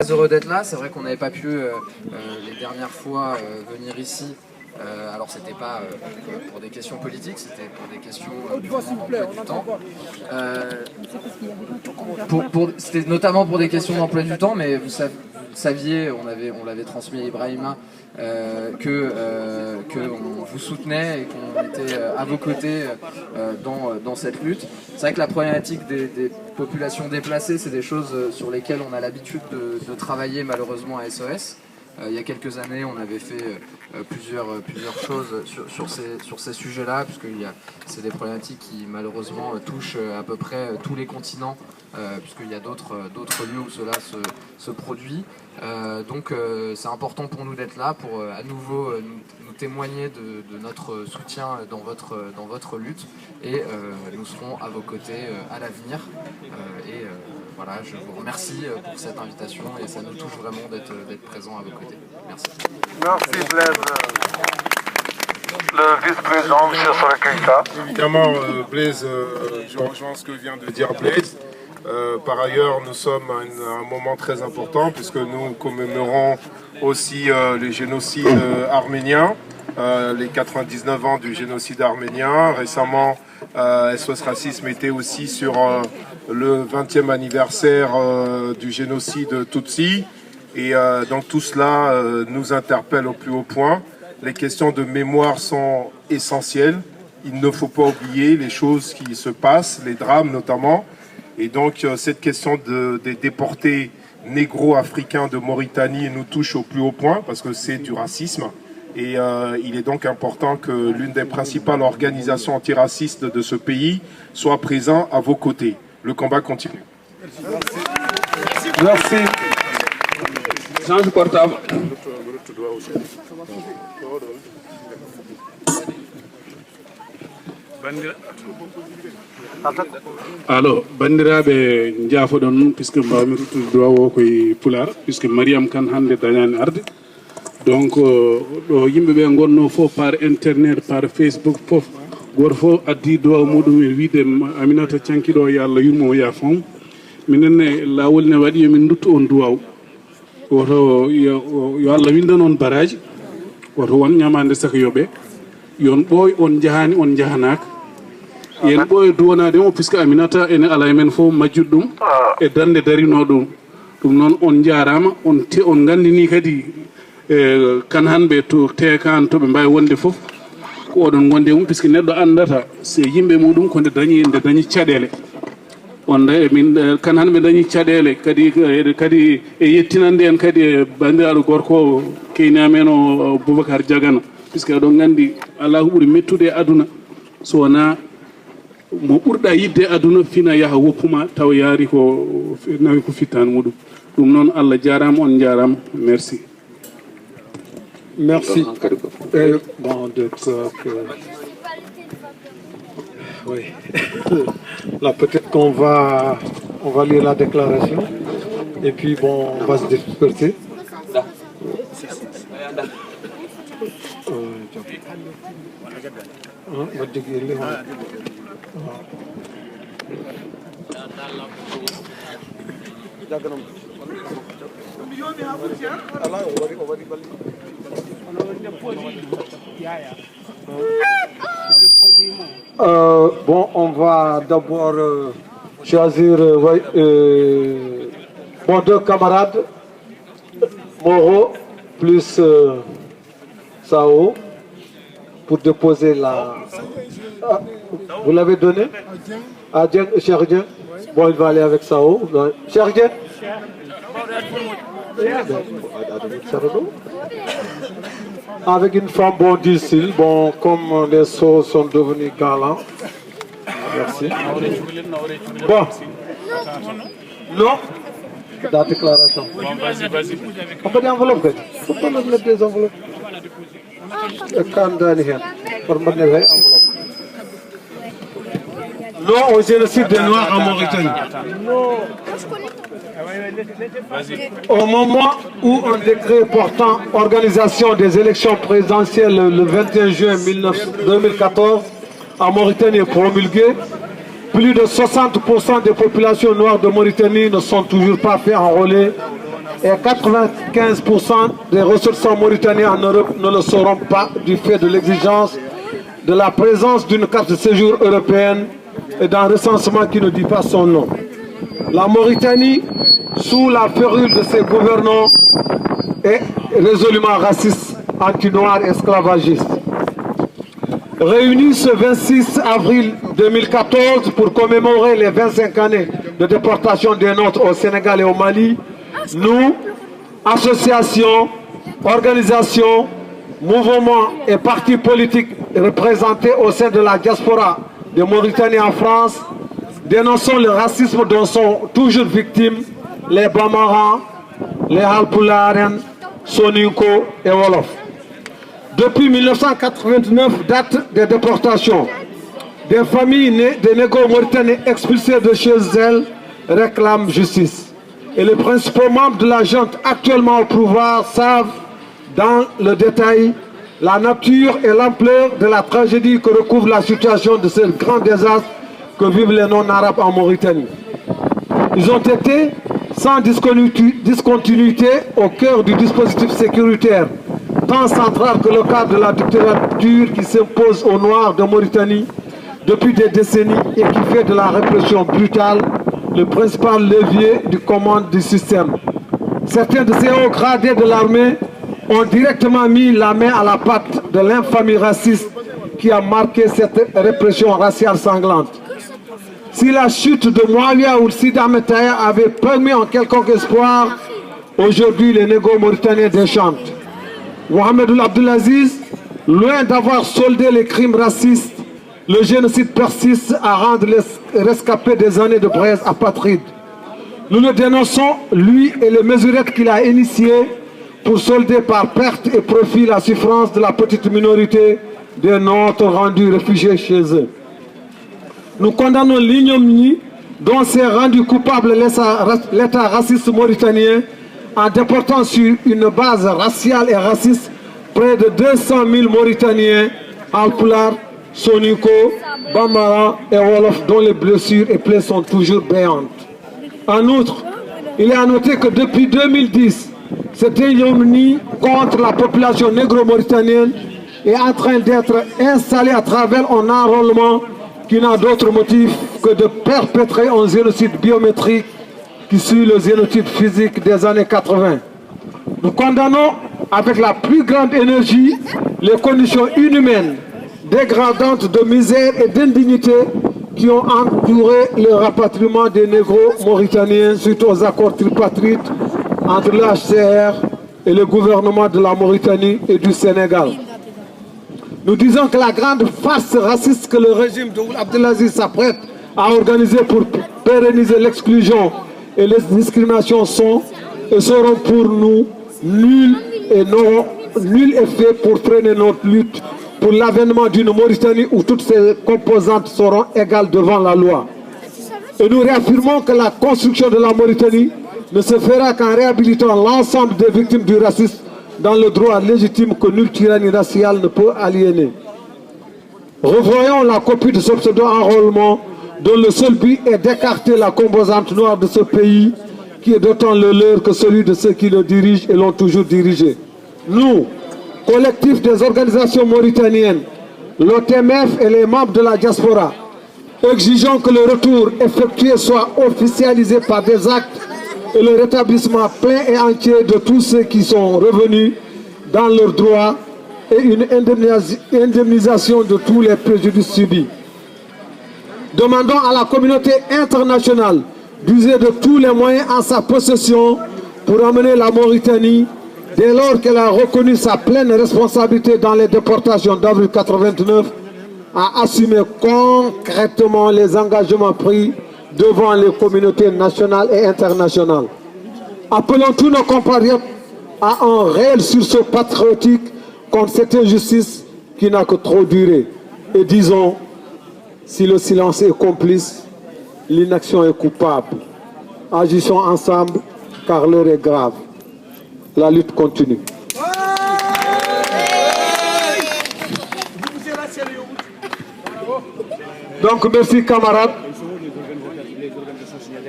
Heureux d'être là, c'est vrai qu'on n'avait pas pu les dernières fois venir ici. Alors c'était pas pour des questions politiques, c'était pour des questions d'emploi du temps. C'était notamment pour des questions d'emploi du temps, mais vous saviez, on l'avait transmis à Ibrahima, qu'on vous soutenait et qu'on était à vos côtés dans cette lutte. C'est vrai que la problématique des populations déplacées, c'est des choses sur lesquelles on a l'habitude de travailler malheureusement à SOS. Il y a quelques années, on avait fait plusieurs choses sur ces sujets-là, puisque c'est des problématiques qui malheureusement touchent à peu près tous les continents, puisqu'il y a d'autres lieux où cela se produit. Donc c'est important pour nous d'être là, pour à nouveau nous témoigner de notre soutien dans votre lutte, et nous serons à vos côtés à l'avenir. Voilà, je vous remercie pour cette invitation et ça nous touche vraiment d'être présent à vos côtés. Merci. Merci Blaise. Le vice-président, M. Sorekeita. Évidemment, Blaise, je rejoins ce que vient de dire Blaise. Par ailleurs, nous sommes à un moment très important puisque nous commémorons aussi le génocide arménien, les 99 ans du génocide arménien. Récemment, SOS Racisme était aussi sur le 20e anniversaire du génocide Tutsi. Et donc tout cela nous interpelle au plus haut point. Les questions de mémoire sont essentielles. Il ne faut pas oublier les choses qui se passent, les drames notamment. Et donc cette question des déportés négro-africains de Mauritanie nous touche au plus haut point parce que c'est du racisme. Et il est donc important que l'une des principales organisations antiracistes de ce pays soit présente à vos côtés. Le combat continue. Merci. Change portable. Alors, bandiraɓe jaafoɗon puisque mbawmi ruttude duwa o koye pular puisque Mariam Kane hande dañani arde donc ɗo yimɓeɓe gonno fof par internet par Facebook fof goto fof addi duwa muɗum e wiide Aminata Cankiɗo yo Allah yurmo ya fon minenne lawol ne waɗi yomin dutto on duwaw woto yo Allah windan on baraji woto won ñamande saka yoɓe yon ɓooy on jahani on jahanaka yen ɓooye duwanade o puisque Aminata ene ala e men fof majjuɗ ɗum e dande darino ɗum ɗum noon on jarama on gandini kadi kan hanɓe to tekan toɓe mbawi wonde foof ko oɗon gonde mum puisque neɗɗo andata se yimɓe muɗum ko nde dañi caɗele on min kan hanɓe dañi caɗele kadi e yettinande en kadi e bandiraɗo gorko keyni amen o Boubacar Diagana puisque aɗon gandi ala ko ɓuuri mettude e aduna so wona mo ɓurɗa yidde aduna fina yaha woppuma taw yaari ko nawi ko fittani muɗum ɗum noon Allah jarama on jarama merci. Merci. Bon, oui. Là, peut-être qu'on va lire la déclaration et puis bon, on va se disperser. Bon, on va d'abord choisir deux camarades, Moro plus Sao, pour déposer la... Ah, vous l'avez donné à Cheikh Dieng. Bon, il va aller avec Sao. Cheikh Dieng. Avec une femme bon d'ici, bon, comme les sauts sont devenus galants. Merci. Bon. Non. La déclaration. Vas-y. On peut des enveloppes. On peut mettre des enveloppes. Non au génocide des Noirs en Mauritanie. Au moment où un décret portant organisation des élections présidentielles le 21 juin 2014 en Mauritanie est promulgué, plus de 60% des populations noires de Mauritanie ne sont toujours pas fait enrôler et 95% des ressortissants mauritaniens en Europe ne le seront pas du fait de l'exigence de la présence d'une carte de séjour européenne et d'un recensement qui ne dit pas son nom. La Mauritanie, sous la férule de ses gouvernants, est résolument raciste, anti-noir et esclavagiste. Réunis ce 26 avril 2014 pour commémorer les 25 années de déportation des nôtres au Sénégal et au Mali, nous, associations, organisations, mouvements et partis politiques représentés au sein de la diaspora de Mauritanie en France, dénonçons le racisme dont sont toujours victimes les Bamarans, les Halpularen, Soninko et Wolof. Depuis 1989, date des déportations, des familles nées des négro-mauritaniens expulsés de chez elles réclament justice. Et les principaux membres de la junte actuellement au pouvoir savent dans le détail la nature et l'ampleur de la tragédie que recouvre la situation de ce grand désastre que vivent les non-arabes en Mauritanie. Ils ont été sans discontinuité au cœur du dispositif sécuritaire, tant central que le cadre de la dictature qui s'impose aux Noirs de Mauritanie depuis des décennies et qui fait de la répression brutale le principal levier du commande du système. Certains de ces hauts gradés de l'armée ont directement mis la main à la pâte de l'infamie raciste qui a marqué cette répression raciale sanglante. Si la chute de Mouawia ou Sidi Ahmed Taher avait permis en quelconque espoir, aujourd'hui les négro-mauritaniens déchantent. Mohamed Abdelaziz, loin d'avoir soldé les crimes racistes, le génocide persiste à rendre les rescapés des années de braise apatrides. Nous le dénonçons, lui et les mesurettes qu'il a initiées pour solder par perte et profit la souffrance de la petite minorité des nôtres rendus réfugiés chez eux. Nous condamnons l'ignominie dont s'est rendu coupable l'État raciste mauritanien en déportant sur une base raciale et raciste près de 200 000 Mauritaniens, Alpulaar, Soninko, Bambara et Wolof, dont les blessures et plaies sont toujours béantes. En outre, il est à noter que depuis 2010, cette ignominie contre la population négro-mauritanienne est en train d'être installée à travers un enrôlement qui n'a d'autre motif que de perpétrer un génocide biométrique qui suit le génocide physique des années 80. Nous condamnons avec la plus grande énergie les conditions inhumaines, dégradantes de misère et d'indignité qui ont entouré le rapatriement des négros mauritaniens suite aux accords tripartites entre le HCR et le gouvernement de la Mauritanie et du Sénégal. Nous disons que la grande farce raciste que le régime de Abdelaziz s'apprête à organiser pour pérenniser l'exclusion et les discriminations sont et seront pour nous nuls et n'auront nul effet pour freiner notre lutte pour l'avènement d'une Mauritanie où toutes ses composantes seront égales devant la loi. Et nous réaffirmons que la construction de la Mauritanie ne se fera qu'en réhabilitant l'ensemble des victimes du racisme dans le droit légitime que nulle tyrannie raciale ne peut aliéner. Revoyons la copie de ce pseudo-enrôlement dont le seul but est d'écarter la composante noire de ce pays qui est d'autant le leur que celui de ceux qui le dirigent et l'ont toujours dirigé. Nous, collectif des organisations mauritaniennes, l'OTMF et les membres de la diaspora, exigeons que le retour effectué soit officialisé par des actes et le rétablissement plein et entier de tous ceux qui sont revenus dans leurs droits et une indemnisation de tous les préjudices subis. Demandons à la communauté internationale d'user de tous les moyens en sa possession pour amener la Mauritanie, dès lors qu'elle a reconnu sa pleine responsabilité dans les déportations d'avril 89, à assumer concrètement les engagements pris devant les communautés nationales et internationales. Appelons tous nos compatriotes à un réel sursaut patriotique contre cette injustice qui n'a que trop duré. Et disons, si le silence est complice, l'inaction est coupable. Agissons ensemble car l'heure est grave. La lutte continue. Donc merci camarades.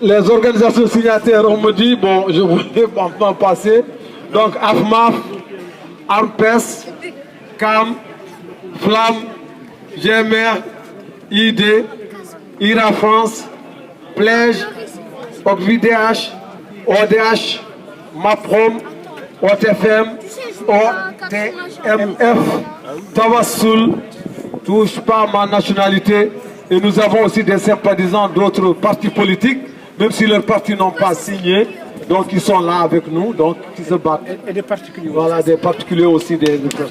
les organisations signataires, on me dit, bon, je voulais maintenant passer. Donc, AFMAF, ARPES, CAM, FLAM, GMR, ID, IRA France, Plège, OCVDH, ODH, MAPROM, OTFM, OTMF, Tawassoul, touche pas ma nationalité. Et nous avons aussi des sympathisants d'autres partis politiques, même si leurs partis n'ont pas signé. Donc ils sont là avec nous, donc qui se battent. Et des particuliers. Voilà, des particuliers aussi, des personnes.